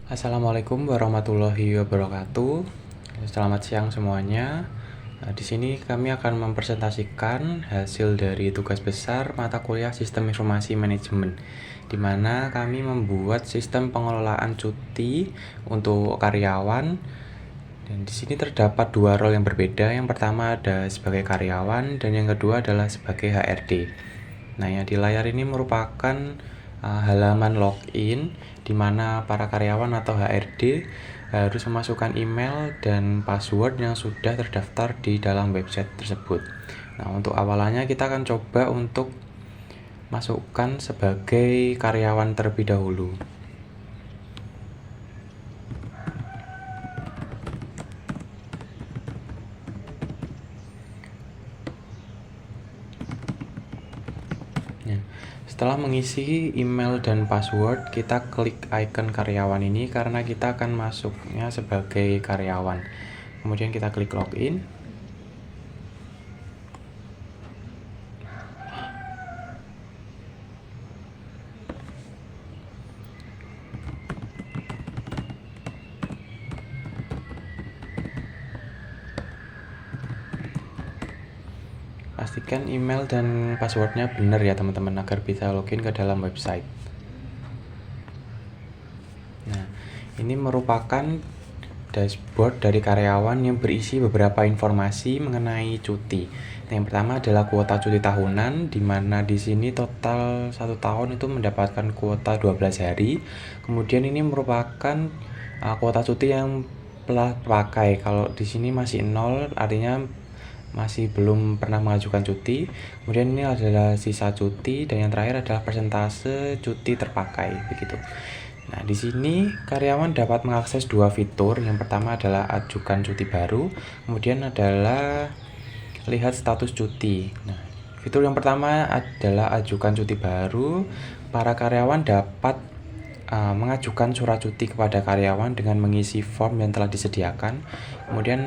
Assalamualaikum warahmatullahi wabarakatuh. Selamat siang semuanya. Di sini kami akan mempresentasikan hasil dari tugas besar mata kuliah Sistem Informasi Manajemen, di mana kami membuat sistem pengelolaan cuti untuk karyawan. Dan di sini terdapat dua role yang berbeda. Yang pertama ada sebagai karyawan dan yang kedua adalah sebagai HRD. Nah, yang di layar ini merupakan halaman login di mana para karyawan atau HRD harus memasukkan email dan password yang sudah terdaftar di dalam website tersebut. Nah, untuk awalannya kita akan coba untuk masukkan sebagai karyawan terlebih dahulu. Setelah mengisi email dan password, kita klik icon karyawan ini karena kita akan masuknya sebagai karyawan. Kemudian kita klik login. Pastikan email dan passwordnya benar ya teman-teman agar bisa login ke dalam website. Nah, ini merupakan dashboard dari karyawan yang berisi beberapa informasi mengenai cuti. Nah, yang pertama adalah kuota cuti tahunan, di mana di sini total 1 tahun itu mendapatkan kuota 12 hari. Kemudian ini merupakan kuota cuti yang telah terpakai. Kalau di sini masih 0, artinya masih belum pernah mengajukan cuti. Kemudian ini adalah sisa cuti dan yang terakhir adalah persentase cuti terpakai begitu. Nah, di sini karyawan dapat mengakses dua fitur. Yang pertama adalah ajukan cuti baru, kemudian adalah lihat status cuti. Nah, fitur yang pertama adalah ajukan cuti baru. Para karyawan dapat mengajukan surat cuti kepada karyawan dengan mengisi form yang telah disediakan. Kemudian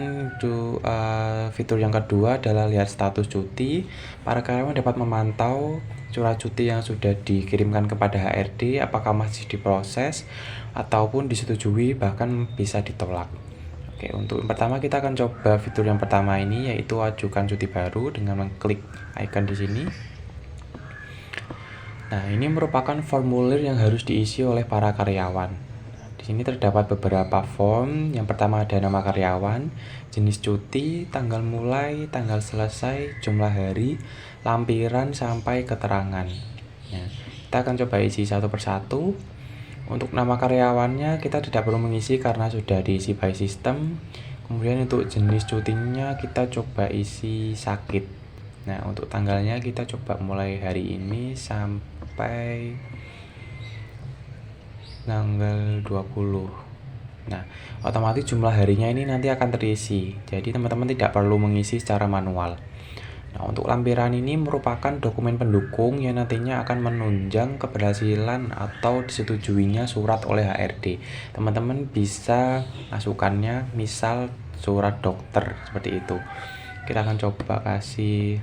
fitur yang kedua adalah lihat status cuti. Para karyawan dapat memantau surat cuti yang sudah dikirimkan kepada HRD apakah masih diproses ataupun disetujui, bahkan bisa ditolak. Oke, untuk yang pertama kita akan coba fitur yang pertama ini, yaitu ajukan cuti baru dengan mengklik icon di sini. Nah, ini merupakan formulir yang harus diisi oleh para karyawan. Di sini terdapat beberapa form. Yang pertama ada nama karyawan, jenis cuti, tanggal mulai, tanggal selesai, jumlah hari, lampiran, sampai keterangan. Nah, kita akan coba isi satu persatu. Untuk nama karyawannya kita tidak perlu mengisi karena sudah diisi by system. Kemudian untuk jenis cutinya kita coba isi sakit. Nah, untuk tanggalnya kita coba mulai hari ini sampai tanggal 20. Nah, otomatis jumlah harinya ini nanti akan terisi. Jadi teman-teman tidak perlu mengisi secara manual. Nah, untuk lampiran ini merupakan dokumen pendukung yang nantinya akan menunjang keberhasilan atau disetujuinya surat oleh HRD. Teman-teman bisa masukkannya misal surat dokter seperti itu. Kita akan coba kasih.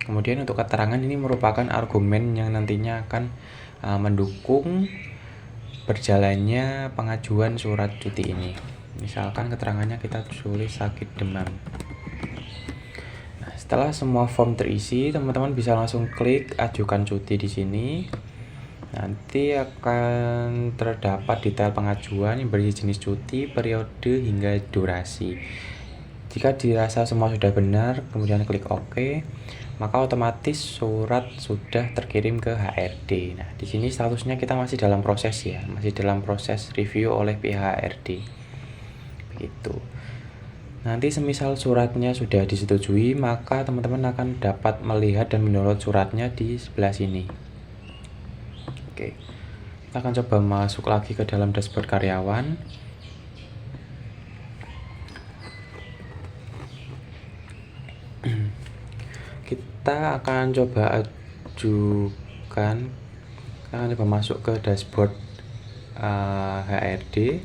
Kemudian untuk keterangan ini merupakan argumen yang nantinya akan mendukung berjalannya pengajuan surat cuti ini. Misalkan keterangannya kita tulis sakit demam. Nah, setelah semua form terisi, teman-teman bisa langsung klik ajukan cuti di sini. Nanti akan terdapat detail pengajuan yang berisi jenis cuti, periode, hingga durasi. Jika dirasa semua sudah benar, kemudian klik OK, maka otomatis surat sudah terkirim ke HRD. Nah, di sini statusnya kita masih dalam proses ya, masih dalam proses review oleh pihak HRD. Begitu. Nanti semisal suratnya sudah disetujui, maka teman-teman akan dapat melihat dan mendownload suratnya di sebelah sini. Oke, kita akan coba masuk lagi ke dalam dashboard karyawan. Kita akan coba masuk ke dashboard HRD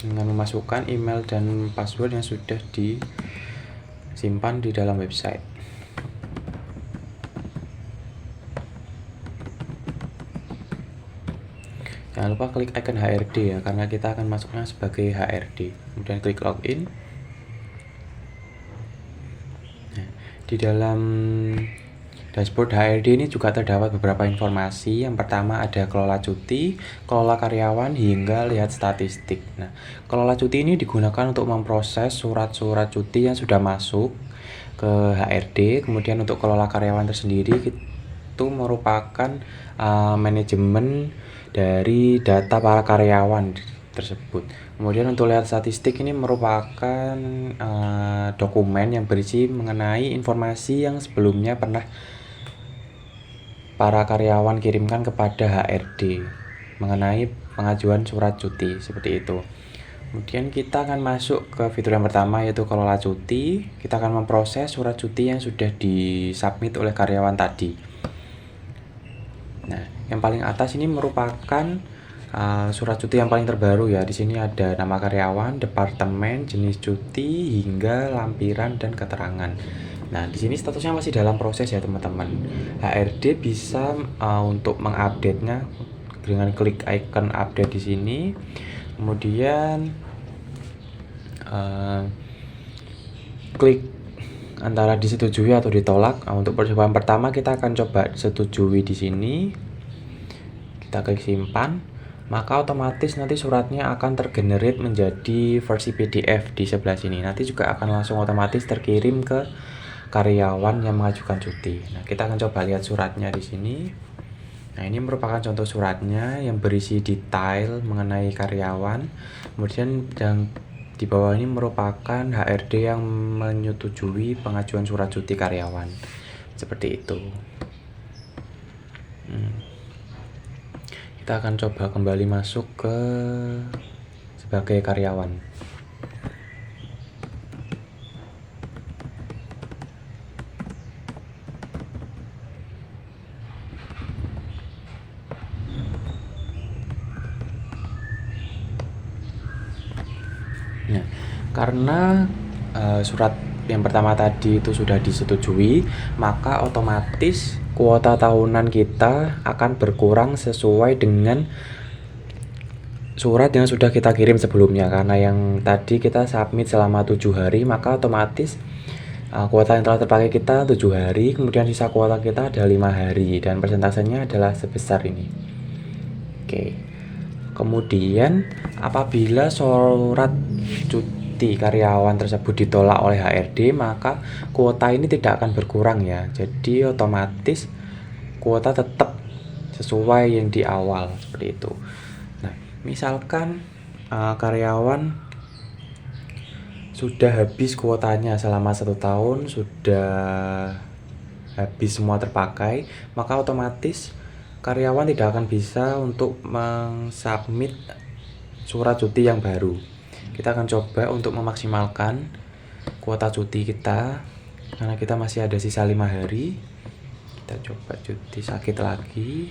dengan memasukkan email dan password yang sudah disimpan di dalam website. Jangan lupa klik icon HRD ya, karena kita akan masuknya sebagai HRD. Kemudian klik login. Nah, di dalam dashboard HRD ini juga terdapat beberapa informasi. Yang pertama ada kelola cuti, kelola karyawan, hingga lihat statistik. Nah, kelola cuti ini digunakan untuk memproses surat-surat cuti yang sudah masuk ke HRD. Kemudian untuk kelola karyawan tersendiri itu merupakan manajemen dari data para karyawan tersebut. Kemudian untuk lihat statistik ini merupakan dokumen yang berisi mengenai informasi yang sebelumnya pernah para karyawan kirimkan kepada HRD mengenai pengajuan surat cuti, seperti itu. Kemudian kita akan masuk ke fitur yang pertama, yaitu kelola cuti. Kita akan memproses surat cuti yang sudah disubmit oleh karyawan tadi. Nah, yang paling atas ini merupakan surat cuti yang paling terbaru ya. Di sini ada nama karyawan, departemen, jenis cuti, hingga lampiran dan keterangan. Nah, di sini statusnya masih dalam proses ya teman-teman. HRD bisa untuk mengupdate-nya dengan klik icon update di sini. Kemudian klik antara disetujui atau ditolak. Untuk percobaan pertama kita akan coba setujui di sini. Kita klik simpan, maka otomatis nanti suratnya akan tergenerate menjadi versi PDF di sebelah sini. Nanti juga akan langsung otomatis terkirim ke karyawan yang mengajukan cuti. Nah, kita akan coba lihat suratnya di sini. Nah, ini merupakan contoh suratnya yang berisi detail mengenai karyawan. Kemudian yang di bawah ini merupakan HRD yang menyetujui pengajuan surat cuti karyawan. Seperti itu. Kita akan coba kembali masuk ke sebagai karyawan. Nah, karena surat yang pertama tadi itu sudah disetujui, maka otomatis kuota tahunan kita akan berkurang sesuai dengan surat yang sudah kita kirim sebelumnya. Karena yang tadi kita submit selama 7 hari, maka otomatis kuota yang telah terpakai kita 7 hari, kemudian sisa kuota kita ada 5 hari, dan persentasenya adalah sebesar ini. Oke. Kemudian apabila surat cuti karyawan tersebut ditolak oleh HRD, maka kuota ini tidak akan berkurang ya. Jadi otomatis kuota tetap sesuai yang di awal, seperti itu. Nah, misalkan karyawan sudah habis kuotanya selama 1 tahun, sudah habis semua terpakai, maka otomatis karyawan tidak akan bisa untuk mensubmit surat cuti yang baru. Kita akan coba untuk memaksimalkan kuota cuti kita, karena kita masih ada sisa 5 hari. Kita coba cuti sakit lagi.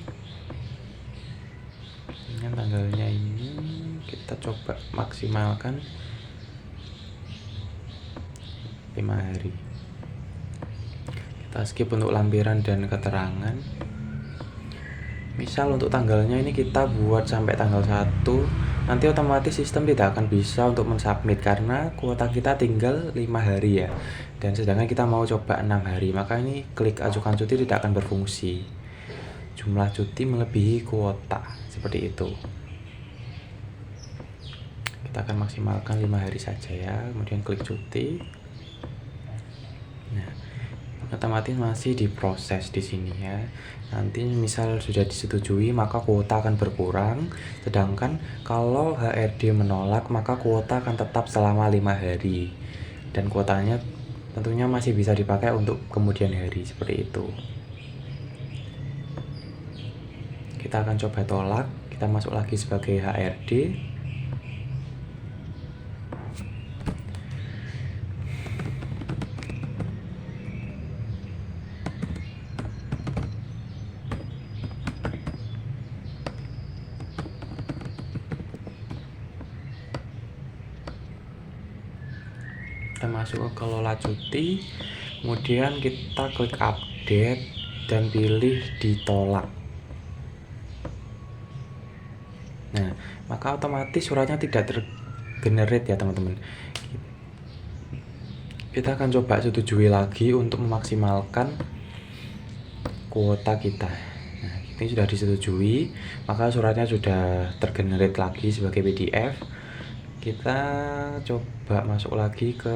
Ini tanggalnya ini kita coba maksimalkan 5 hari. Kita skip untuk lampiran dan keterangan. Misal untuk tanggalnya ini kita buat sampai tanggal 1, nanti otomatis sistem tidak akan bisa untuk mensubmit karena kuota kita tinggal 5 hari ya. Dan sedangkan kita mau coba 6 hari, maka ini klik ajukan cuti tidak akan berfungsi. Jumlah cuti melebihi kuota, seperti itu. Kita akan maksimalkan 5 hari saja ya, kemudian klik cuti. Nah, otomatis masih diproses di sini ya. Nanti misal sudah disetujui, maka kuota akan berkurang. Sedangkan kalau HRD menolak, maka kuota akan tetap selama 5 hari. Dan kuotanya tentunya masih bisa dipakai untuk kemudian hari, seperti itu. Kita akan coba tolak. Kita masuk lagi sebagai HRD. Kita masuk ke kelola cuti, kemudian kita klik update dan pilih ditolak. Nah, maka otomatis suratnya tidak tergenerate ya teman-teman. Kita akan coba setujui lagi untuk memaksimalkan kuota kita. Nah, ini sudah disetujui, maka suratnya sudah tergenerate lagi sebagai PDF. Kita coba masuk lagi ke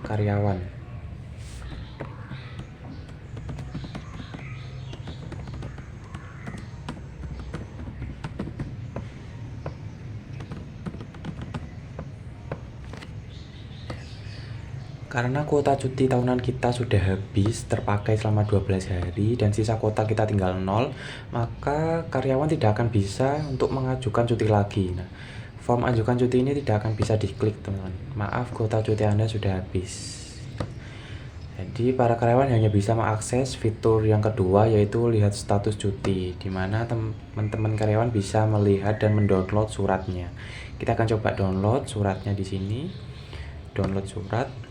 karyawan. Karena kuota cuti tahunan kita sudah habis terpakai selama 12 hari dan sisa kuota kita tinggal 0, maka karyawan tidak akan bisa untuk mengajukan cuti lagi. Nah, form ajukan cuti ini tidak akan bisa diklik teman-teman. Maaf, kuota cuti Anda sudah habis. Jadi para karyawan hanya bisa mengakses fitur yang kedua, yaitu lihat status cuti, di mana teman-teman karyawan bisa melihat dan mendownload suratnya. Kita akan coba download suratnya di sini. Download surat.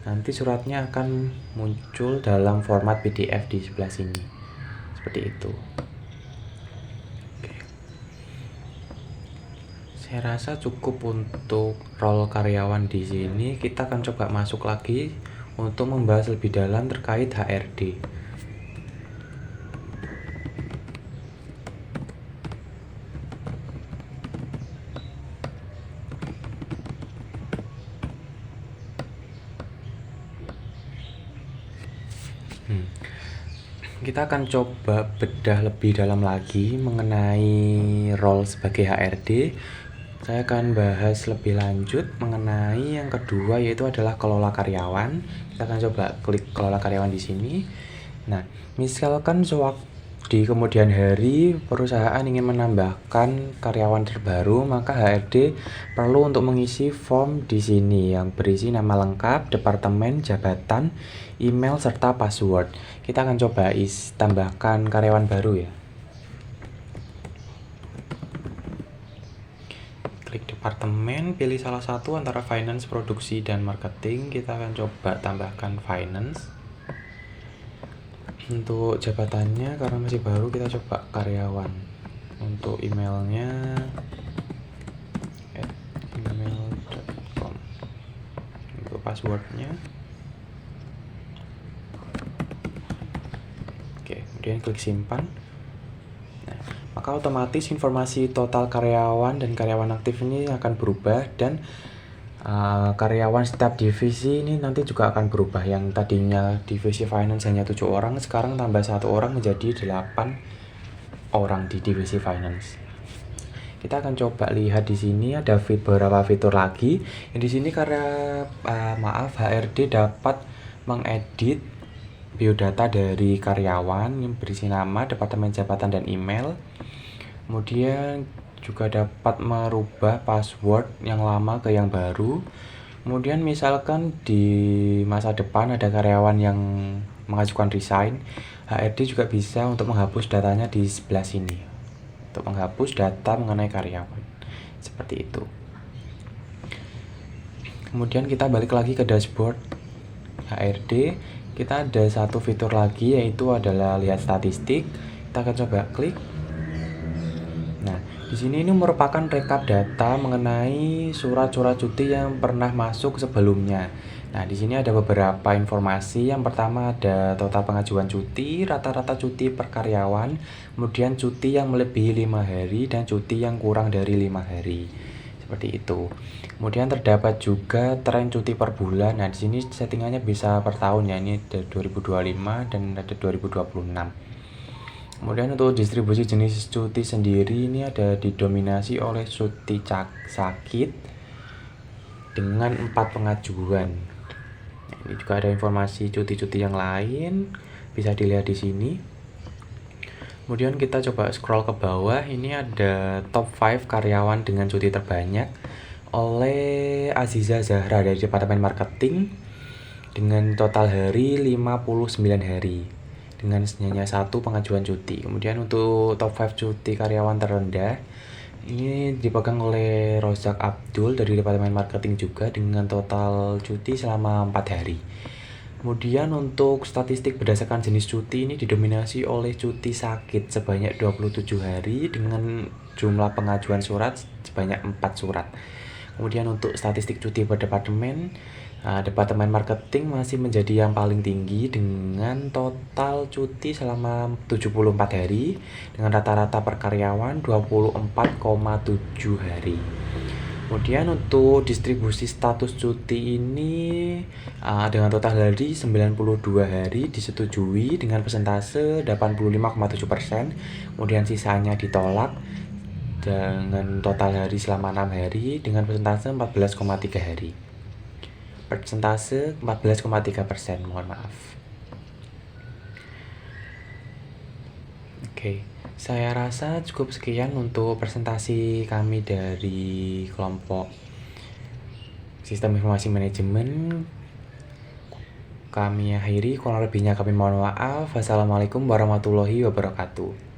Nanti suratnya akan muncul dalam format PDF di sebelah sini, seperti itu. Oke. Saya rasa cukup untuk role karyawan di sini. Kita akan coba masuk lagi untuk membahas lebih dalam terkait HRD. Kita akan coba bedah lebih dalam lagi mengenai role sebagai HRD. Saya akan bahas lebih lanjut mengenai yang kedua, yaitu adalah kelola karyawan. Kita akan coba klik kelola karyawan di sini. Nah, misalkan di kemudian hari perusahaan ingin menambahkan karyawan terbaru, maka HRD perlu untuk mengisi form di sini yang berisi nama lengkap, departemen, jabatan, email, serta password. Kita akan coba tambahkan karyawan baru ya. Klik departemen, pilih salah satu antara finance, produksi, dan marketing. Kita akan coba tambahkan finance. Untuk jabatannya karena masih baru, kita coba karyawan. Untuk emailnya @gmail.com. Untuk passwordnya kemudian klik simpan. Nah, maka otomatis informasi total karyawan dan karyawan aktif ini akan berubah, dan karyawan setiap divisi ini nanti juga akan berubah. Yang tadinya divisi finance hanya 7 orang, sekarang tambah 1 orang menjadi 8 orang di divisi finance. Kita akan coba lihat di sini ada beberapa fitur lagi. Di sini karena HRD dapat mengedit biodata dari karyawan yang berisi nama, departemen, jabatan, dan email. Kemudian juga dapat merubah password yang lama ke yang baru. Kemudian misalkan di masa depan ada karyawan yang mengajukan resign, HRD juga bisa untuk menghapus datanya di sebelah sini, untuk menghapus data mengenai karyawan, seperti itu. Kemudian kita balik lagi ke dashboard HRD. Kita ada satu fitur lagi, yaitu adalah lihat statistik. Kita akan coba klik. Nah, di sini ini merupakan rekap data mengenai surat-surat cuti yang pernah masuk sebelumnya. Nah, di sini ada beberapa informasi. Yang pertama ada total pengajuan cuti, rata-rata cuti per karyawan, kemudian cuti yang melebihi 5 hari dan cuti yang kurang dari 5 hari. Seperti itu. Kemudian terdapat juga tren cuti per bulan. Nah, di sini settingannya bisa per tahun ya. Ini ada 2025 dan ada 2026. Kemudian untuk distribusi jenis cuti sendiri ini ada didominasi oleh cuti sakit dengan 4 pengajuan. Nah, ini juga ada informasi cuti-cuti yang lain, bisa dilihat di sini. Kemudian kita coba scroll ke bawah. Ini ada top 5 karyawan dengan cuti terbanyak oleh Aziza Zahra dari Departemen Marketing dengan total hari 59 hari dengan hanya 1 pengajuan cuti. Kemudian untuk top 5 cuti karyawan terendah ini dipegang oleh Rozak Abdul dari Departemen Marketing juga dengan total cuti selama 4 hari. Kemudian untuk statistik berdasarkan jenis cuti ini didominasi oleh cuti sakit sebanyak 27 hari dengan jumlah pengajuan surat sebanyak 4 surat. Kemudian untuk statistik cuti per departemen, Departemen Marketing masih menjadi yang paling tinggi dengan total cuti selama 74 hari dengan rata-rata per karyawan 24,7 hari. Kemudian untuk distribusi status cuti ini dengan total hari 92 hari disetujui dengan persentase 85,7%, kemudian sisanya ditolak dengan total hari selama 6 hari dengan persentase 14,3 hari. Persentase 14,3%, mohon maaf. Oke, saya rasa cukup sekian untuk presentasi kami dari kelompok Sistem Informasi Manajemen. Kami akhiri, kurang lebihnya kami mohon maaf. Wassalamualaikum warahmatullahi wabarakatuh.